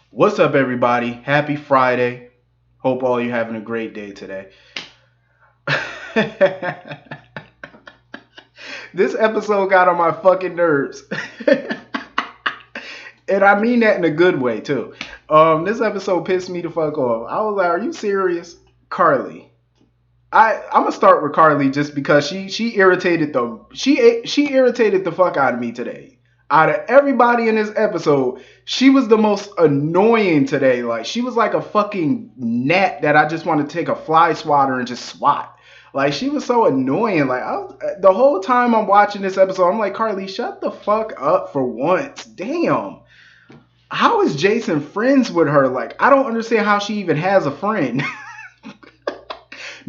What's up, everybody? Happy Friday. Hope all you having a great day today. This episode got on my fucking nerves. And I mean that in a good way, too. This episode pissed me the fuck off. I was like, are you serious? Carly. I'm gonna start with Carly just because she irritated she irritated the fuck out of me today. Out of everybody in this episode, she was the most annoying today. Like she was like a fucking gnat that I just want to take a fly swatter and just swat. Like she was so annoying. The whole time I'm watching this episode, I'm like, Carly, shut the fuck up for once. Damn. How is Jason friends with her? Like I don't understand how she even has a friend.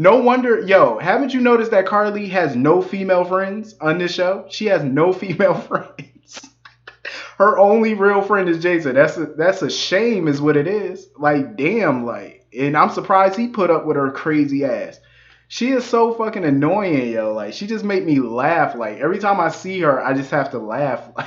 No wonder, yo, haven't you noticed that Carly has no female friends on this show? She has no female friends. Her only real friend is Jason. That's a shame, is what it is. Like, damn, like, and I'm surprised he put up with her crazy ass. She is so fucking annoying, yo. Like, she just make me laugh. Like, every time I see her, I just have to laugh. Like,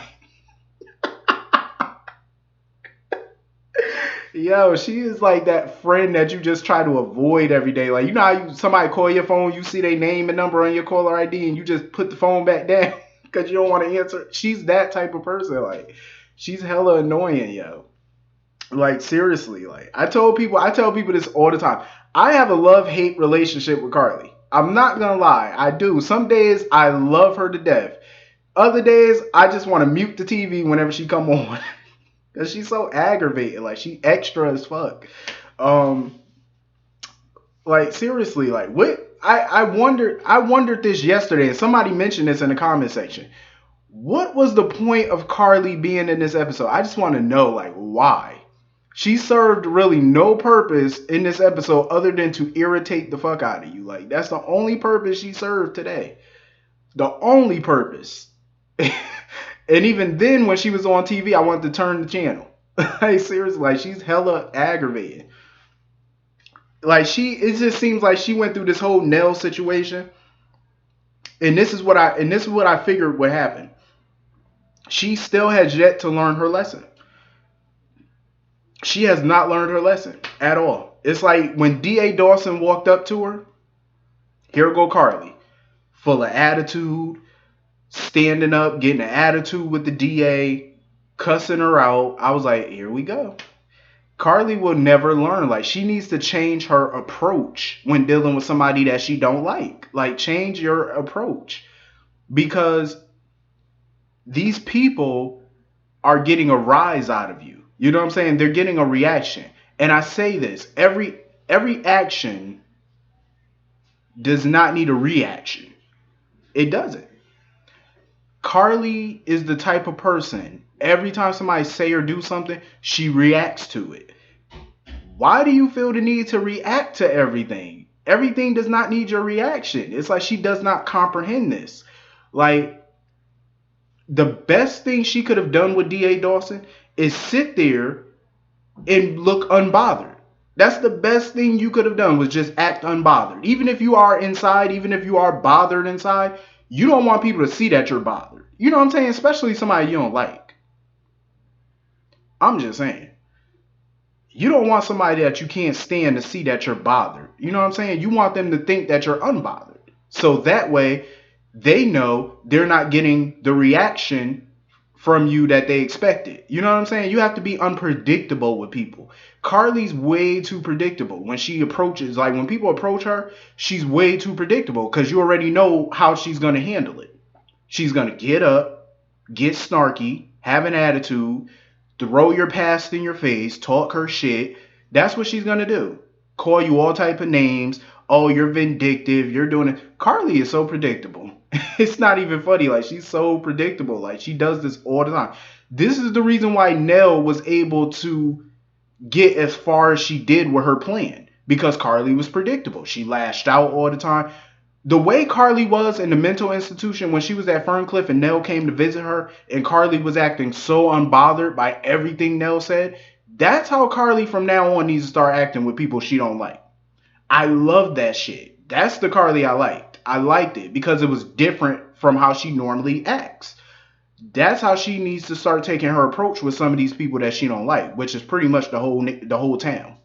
yo, she is like that friend that you just try to avoid every day. Like, you know how somebody call your phone, you see their name and number on your caller ID, and you just put the phone back down because you don't want to answer. She's that type of person. Like, she's hella annoying, yo. Like, seriously. Like, I tell people this all the time. I have a love hate relationship with Carly. I'm not gonna lie, I do. Some days I love her to death. Other days I just want to mute the TV whenever she come on. Cause she's so aggravated. Like she extra as fuck. Um, like seriously, like what? I wondered this yesterday, and somebody mentioned this in the comment section. What was the point of Carly being in this episode? I just want to know, like, why? She served really no purpose in this episode other than to irritate the fuck out of you. Like that's the only purpose she served today. The only purpose. And even then, when she was on TV, I wanted to turn the channel. Like seriously, like she's hella aggravated. Like it just seems like she went through this whole Nell situation, and this is what I figured would happen. She still has yet to learn her lesson. She has not learned her lesson at all. It's like when D.A. Dawson walked up to her, here go Carly, full of attitude, standing up, getting an attitude with the DA, cussing her out. I was like, here we go. Carly will never learn. Like she needs to change her approach when dealing with somebody that she don't like. Like change your approach because these people are getting a rise out of you. You know what I'm saying? They're getting a reaction. And I say this, every action does not need a reaction. It doesn't. Carly is the type of person, every time somebody say or do something, she reacts to it. Why do you feel the need to react to everything? Everything does not need your reaction. It's like she does not comprehend this. Like, the best thing she could have done with D.A. Dawson is sit there and look unbothered. That's the best thing you could have done was just act unbothered. Even if you are inside, even if you are bothered inside, you don't want people to see that you're bothered. You know what I'm saying? Especially somebody you don't like. I'm just saying. You don't want somebody that you can't stand to see that you're bothered. You know what I'm saying? You want them to think that you're unbothered. So that way they know they're not getting the reaction from you that they expected. You know what I'm saying? You have to be unpredictable with people. Carly's way too predictable when she approaches. Like when people approach her, she's way too predictable because you already know how she's going to handle it. She's going to get up, get snarky, have an attitude, throw your past in your face, talk her shit. That's what she's going to do. Call you all type of names. Oh, you're vindictive. You're doing it. Carly is so predictable. It's not even funny. Like she's so predictable. Like she does this all the time. This is the reason why Nell was able to get as far as she did with her plan because Carly was predictable. She lashed out all the time. The way Carly was in the mental institution when she was at Ferncliff and Nell came to visit her and Carly was acting so unbothered by everything Nell said, that's how Carly from now on needs to start acting with people she don't like. I love that shit. That's the Carly I liked. I liked it because it was different from how she normally acts. That's how she needs to start taking her approach with some of these people that she don't like, which is pretty much the whole town.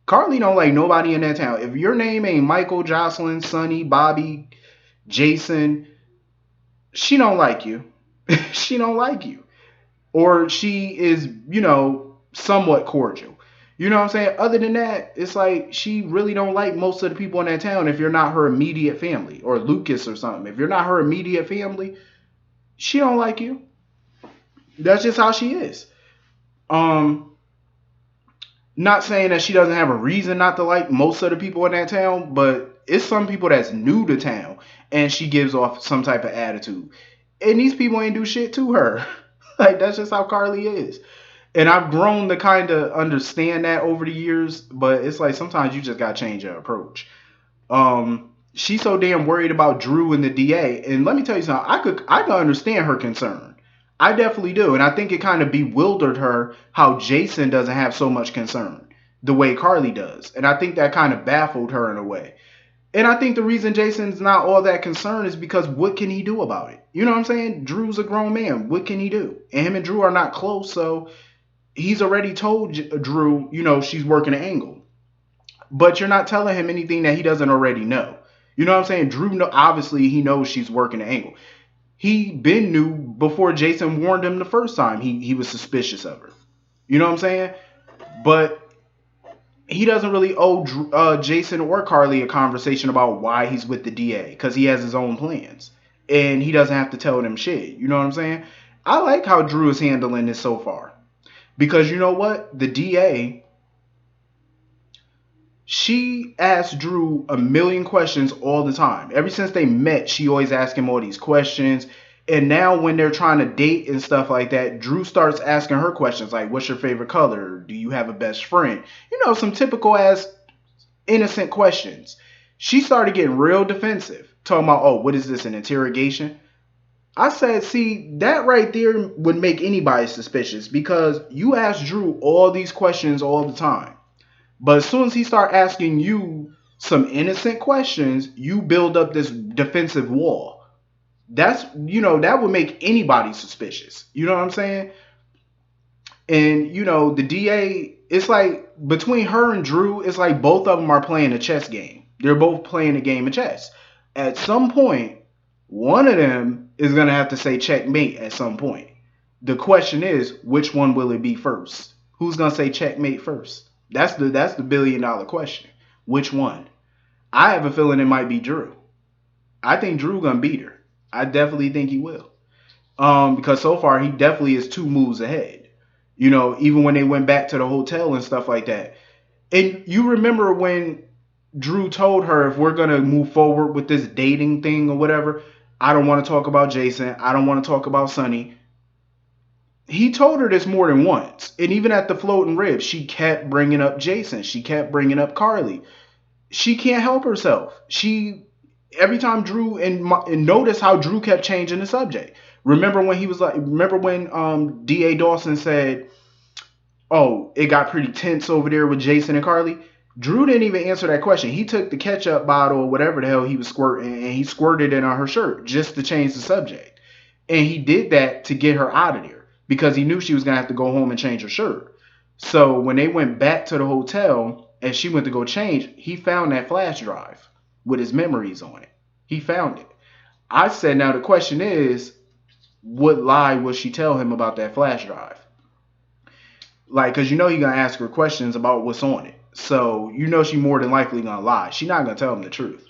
Carly don't like nobody in that town. If your name ain't Michael, Jocelyn, Sonny, Bobby, Jason, she don't like you. She don't like you. Or she is, somewhat cordial. You know what I'm saying? Other than that, it's like she really don't like most of the people in that town if you're not her immediate family or Lucas or something. If you're not her immediate family, she don't like you. That's just how she is. Um, Not saying that she doesn't have a reason not to like most of the people in that town, but it's some people that's new to town and she gives off some type of attitude. And these people ain't do shit to her. Like that's just how Carly is. And I've grown to kind of understand that over the years, but it's like sometimes you just gotta change your approach. She's so damn worried about Drew and the DA, and let me tell you something. I could understand her concern. I definitely do, and I think it kind of bewildered her how Jason doesn't have so much concern the way Carly does, and I think that kind of baffled her in a way. And I think the reason Jason's not all that concerned is because what can he do about it? You know what I'm saying? Drew's a grown man. What can he do? And him and Drew are not close, so he's already told Drew, she's working an angle. But you're not telling him anything that he doesn't already know. You know what I'm saying? Drew, obviously, he knows she's working an angle. He been knew before Jason warned him the first time he was suspicious of her. You know what I'm saying? But he doesn't really owe Jason or Carly a conversation about why he's with the DA because he has his own plans. And he doesn't have to tell them shit. You know what I'm saying? I like how Drew is handling this so far. Because you know what? The DA, she asked Drew a million questions all the time. Ever since they met, she always asked him all these questions. And now when they're trying to date and stuff like that, Drew starts asking her questions like, what's your favorite color? Do you have a best friend? Some typical ass innocent questions. She started getting real defensive, talking about, oh, what is this, an interrogation? I said, see, that right there would make anybody suspicious because you ask Drew all these questions all the time. But as soon as he start asking you some innocent questions, you build up this defensive wall. That would make anybody suspicious. You know what I'm saying? And, the DA, it's like between her and Drew, it's like both of them are playing a chess game. They're both playing a game of chess. At some point, one of them is going to have to say checkmate at some point. The question is, which one will it be first? Who's going to say checkmate first? That's the $1 billion question. Which one? I have a feeling it might be Drew. I think Drew gonna beat her. I definitely think he will. Because so far he definitely is 2 moves ahead. Even when they went back to the hotel and stuff like that. And you remember when Drew told her, if we're gonna move forward with this dating thing or whatever, I don't want to talk about Jason. I don't want to talk about Sonny. He told her this more than once. And even at the floating ribs, she kept bringing up Jason. She kept bringing up Carly. She can't help herself. Every time Drew, and notice how Drew kept changing the subject. Remember when D.A. Dawson said, oh, it got pretty tense over there with Jason and Carly? Drew didn't even answer that question. He took the ketchup bottle or whatever the hell he was squirting and he squirted it on her shirt just to change the subject. And he did that to get her out of there because he knew she was going to have to go home and change her shirt. So when they went back to the hotel and she went to go change, he found that flash drive with his memories on it. He found it. I said, now the question is, what lie will she tell him about that flash drive? Like, because he's going to ask her questions about what's on it. So, she more than likely going to lie. She's not going to tell him the truth.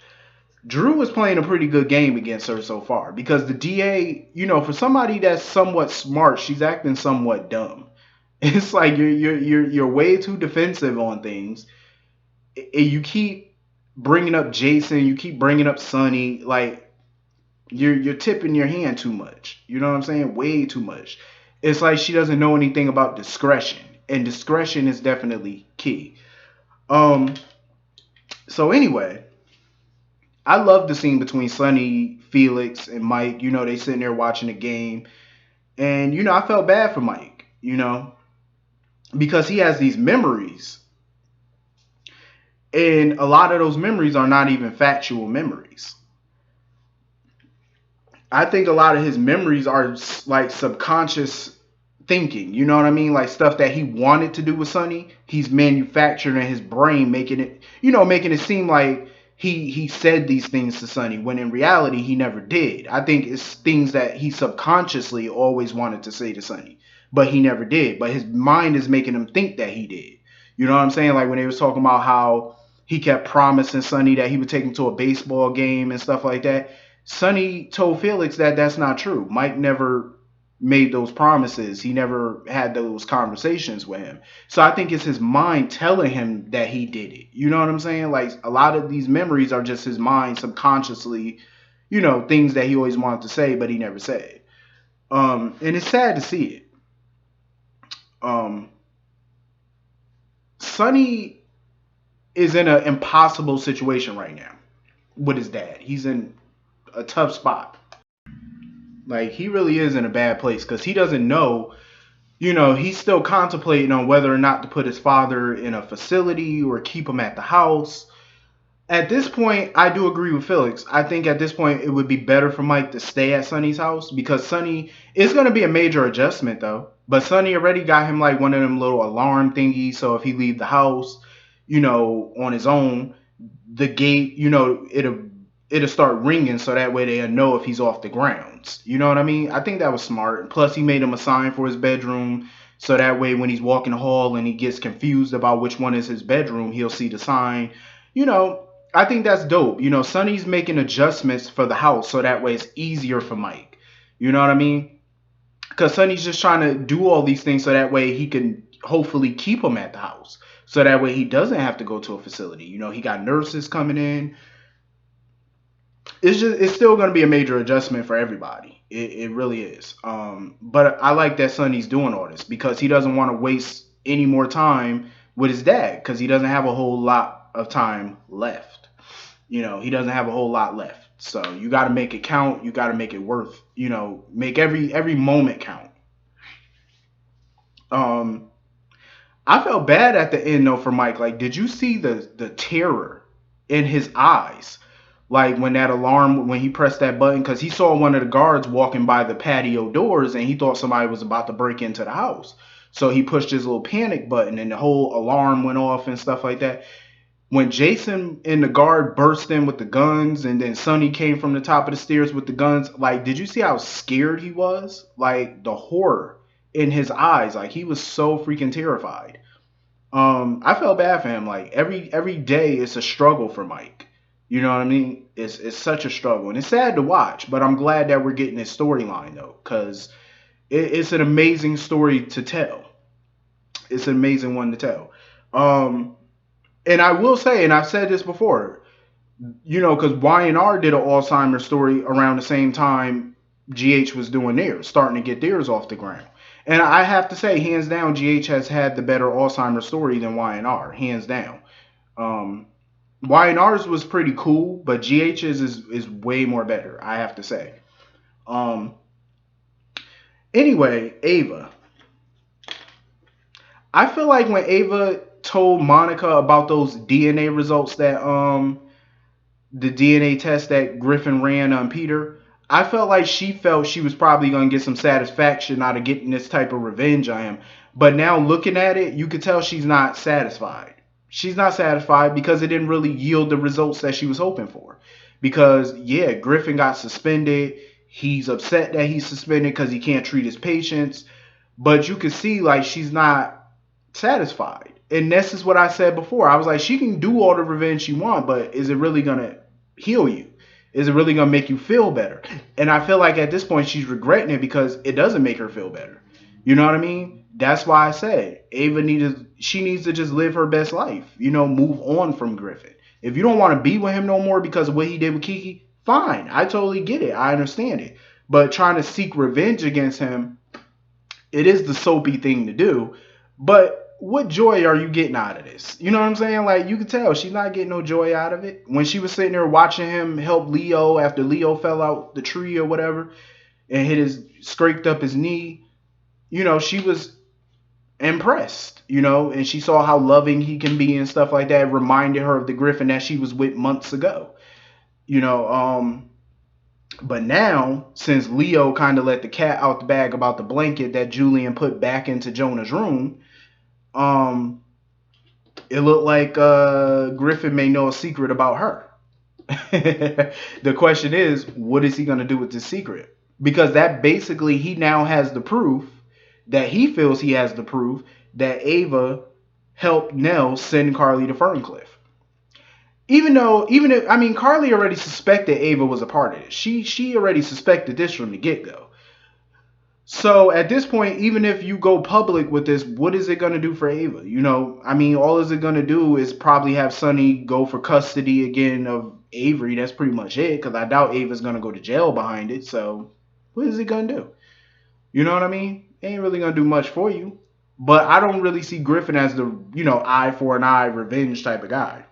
Drew is playing a pretty good game against her so far because the DA, for somebody that's somewhat smart, she's acting somewhat dumb. It's like you're way too defensive on things. You keep bringing up Jason, you keep bringing up Sonny, like you're tipping your hand too much. You know what I'm saying? Way too much. It's like she doesn't know anything about discretion, and discretion is definitely key. So anyway, I love the scene between Sonny, Felix, and Mike. They sitting there watching the game, and I felt bad for Mike. Because he has these memories. And a lot of those memories are not even factual memories. I think a lot of his memories are like subconscious thinking. You know what I mean? Like stuff that he wanted to do with Sonny, he's manufactured in his brain, making it, making it seem like he said these things to Sonny when in reality he never did. I think it's things that he subconsciously always wanted to say to Sonny, but he never did. But his mind is making him think that he did. You know what I'm saying? Like when they was talking about how he kept promising Sonny that he would take him to a baseball game and stuff like that. Sonny told Felix that that's not true. Mike never made those promises. He never had those conversations with him. So I think it's his mind telling him that he did it. You know what I'm saying? Like a lot of these memories are just his mind subconsciously, things that he always wanted to say but he never said. And it's sad to see it. Um, Sonny is in an impossible situation right now with his dad. He's in a tough spot. Like he really is in a bad place because he doesn't know. He's still contemplating on whether or not to put his father in a facility or keep him at the house. At this point, I do agree with Felix. I think at this point it would be better for Mike to stay at Sonny's house because Sonny is going to be a major adjustment though. But Sonny already got him like one of them little alarm thingies. So if he leave the house, on his own, the gate, it'll start ringing so that way they'll know if he's off the grounds. You know what I mean? I think that was smart. Plus, he made him a sign for his bedroom so that way when he's walking the hall and he gets confused about which one is his bedroom, he'll see the sign. I think that's dope. Sonny's making adjustments for the house so that way it's easier for Mike. You know what I mean? Because Sonny's just trying to do all these things so that way he can hopefully keep him at the house. So that way he doesn't have to go to a facility. He got nurses coming in. It's still going to be a major adjustment for everybody. It really is. But I like that Sonny's doing all this because he doesn't want to waste any more time with his dad because he doesn't have a whole lot of time left. He doesn't have a whole lot left. So you got to make it count. You got to make it worth. Make every moment count. I felt bad at the end though for Mike. Like, did you see the terror in his eyes? Like when he pressed that button, because he saw one of the guards walking by the patio doors and he thought somebody was about to break into the house. So he pushed his little panic button and the whole alarm went off and stuff like that. When Jason and the guard burst in with the guns and then Sonny came from the top of the stairs with the guns, like, did you see how scared he was? Like the horror in his eyes, like he was so freaking terrified. I felt bad for him. Like every day it's a struggle for Mike. You know what I mean? It's such a struggle, and it's sad to watch. But I'm glad that we're getting this storyline though, because it's an amazing story to tell. It's an amazing one to tell. And I will say, and I've said this before, because Y&R did an Alzheimer's story around the same time GH was doing theirs, starting to get theirs off the ground. And I have to say, hands down, GH has had the better Alzheimer's story than Y&R, hands down. Y&R's was pretty cool, but GH's is way more better, I have to say. Anyway, Ava. I feel like when Ava told Monica about those DNA results that the DNA test that Griffin ran on Peter, I felt like she was probably going to get some satisfaction out of getting this type of revenge on him. But now looking at it, you could tell she's not satisfied. She's not satisfied because it didn't really yield the results that she was hoping for. Because, yeah, Griffin got suspended. He's upset that he's suspended because he can't treat his patients. But you can see, like, she's not satisfied. And this is what I said before. I was like, she can do all the revenge she wants, but is it really going to heal you? Is it really going to make you feel better? And I feel like at this point she's regretting it because it doesn't make her feel better. You know what I mean? That's why I said Ava needs to just live her best life. Move on from Griffin. If you don't want to be with him no more because of what he did with Kiki, fine. I totally get it. I understand it. But trying to seek revenge against him, it is the soapy thing to do. But what joy are you getting out of this? You know what I'm saying? Like, you can tell she's not getting no joy out of it. When she was sitting there watching him help Leo after Leo fell out the tree or whatever and scraped up his knee, she was impressed, and she saw how loving he can be and stuff like that. It reminded her of the Griffin that she was with months ago. But now, since Leo kind of let the cat out the bag about the blanket that Julian put back into Jonah's room, um, it looked like Griffin may know a secret about her. The question is, what is he going to do with this secret? Because that basically, he now has the proof that he feels he has the proof that Ava helped Nell send Carly to Ferncliff. Even if, I mean, Carly already suspected Ava was a part of it. She already suspected this from the get go. So at this point, even if you go public with this, what is it going to do for Ava? You know, I mean, all is it going to do is probably have Sonny go for custody again of Avery. That's pretty much it, because I doubt Ava's going to go to jail behind it. So what is it going to do? You know what I mean? It ain't really going to do much for you. But I don't really see Griffin as the, eye for an eye revenge type of guy.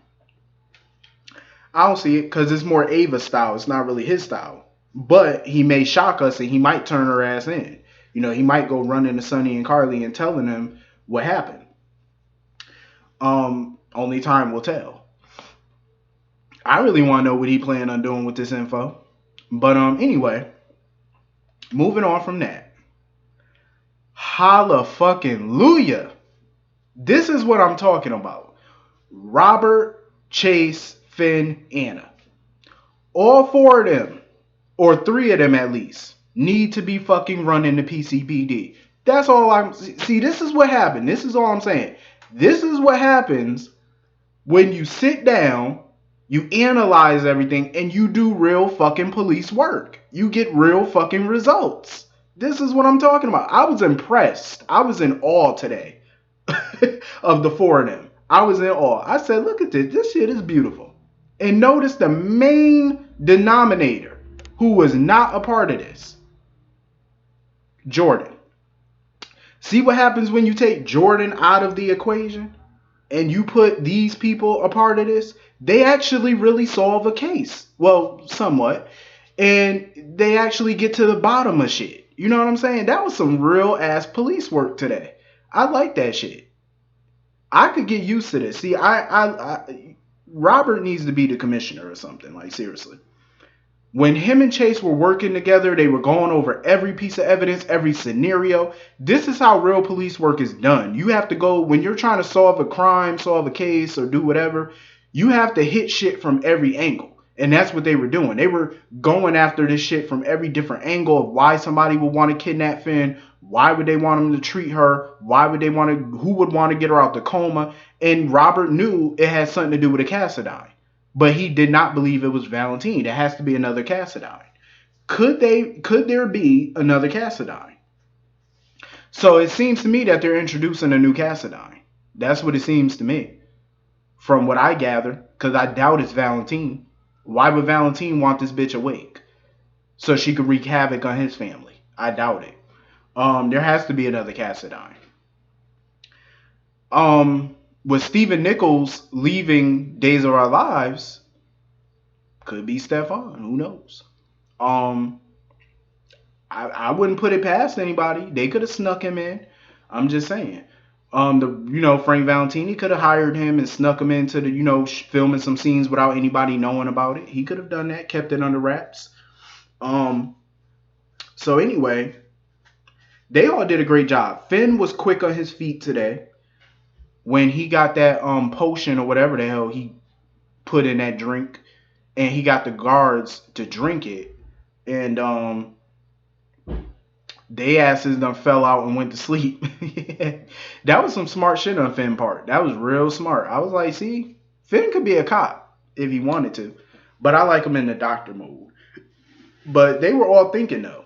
I don't see it because it's more Ava style. It's not really his style. But he may shock us and he might turn her ass in. He might go running to Sonny and Carly and telling them what happened. Only time will tell. I really want to know what he planned on doing with this info. But anyway, moving on from that. Holla fucking Luya. This is what I'm talking about. Robert, Chase, Finn, Anna. All four of them, or three of them at least, need to be fucking running the PCPD. That's all I'm... See, this is what happened. This is all I'm saying. This is what happens when you sit down, you analyze everything, and you do real fucking police work. You get real fucking results. This is what I'm talking about. I was impressed. I was in awe today of the four of them. I was in awe. I said, look at this. This shit is beautiful. And notice the main denominator who was not a part of this. Jordan. See what happens when you take Jordan out of the equation and you put these people a part of this? They actually really solve a case. Well, somewhat. And they actually get to the bottom of shit. You know what I'm saying? That was some real ass police work today. I like that shit. I could get used to this. See, Robert needs to be the commissioner or something. Like, seriously. When him and Chase were working together, they were going over every piece of evidence, every scenario. This is how real police work is done. You have to go, when you're trying to solve a crime, solve a case, or do whatever, you have to hit shit from every angle. And that's what they were doing. They were going after this shit from every different angle of why somebody would want to kidnap Finn. Why would they want him to treat her? Who would want to get her out the coma? And Robert knew it had something to do with a Cassadine. But he did not believe it was Valentine. There has to be another Cassadine. Could there be another Cassadine? So it seems to me that they're introducing a new Cassadine. That's what it seems to me. From what I gather, because I doubt it's Valentine. Why would Valentine want this bitch awake? So she could wreak havoc on his family. I doubt it. There has to be another Cassadine. With Stephen Nichols leaving Days of Our Lives, could be Stefan. Who knows? I wouldn't put it past anybody. They could have snuck him in. I'm just saying. Frank Valentini could have hired him and snuck him into the, filming some scenes without anybody knowing about it. He could have done that, kept it under wraps. So anyway, they all did a great job. Finn was quick on his feet today. When he got that potion or whatever the hell he put in that drink, and he got the guards to drink it, and they asses done fell out and went to sleep. That was some smart shit on Finn's part. That was real smart. I was like, see, Finn could be a cop if he wanted to, but I like him in the doctor mode. But they were all thinking though.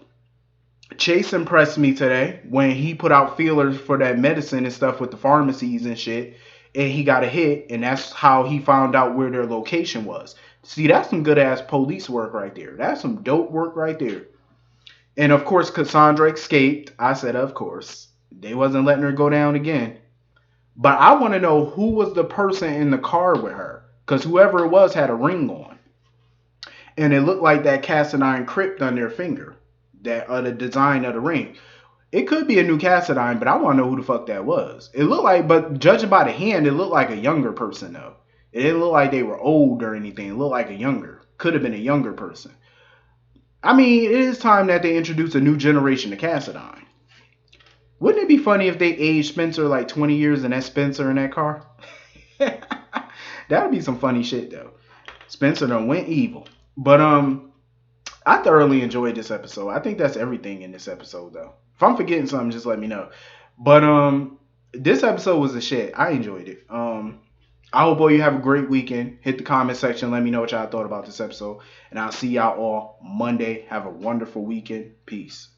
Chase impressed me today when he put out feelers for that medicine and stuff with the pharmacies and shit, and he got a hit, and that's how he found out where their location was. See, that's some good ass police work right there. That's some dope work right there. And of course, Cassandra escaped. I said, of course. They wasn't letting her go down again. But I want to know who was the person in the car with her, because whoever it was had a ring on. And it looked like that Cassadine crypt on their finger. The design of the ring. It could be a new Cassadine, but I want to know who the fuck that was. It looked like, but judging by the hand, it looked like a younger person though. It didn't look like they were old or anything. It looked like a younger. Could have been a younger person. I mean, it is time that they introduce a new generation to Cassadine. Wouldn't it be funny if they aged Spencer like 20 years and that's Spencer in that car? That would be some funny shit though. Spencer done went evil. But I thoroughly enjoyed this episode. I think that's everything in this episode though. If I'm forgetting something, just let me know. But this episode was a shit. I enjoyed it. I hope all you have a great weekend. Hit the comment section. Let me know what y'all thought about this episode. And I'll see y'all all Monday. Have a wonderful weekend. Peace.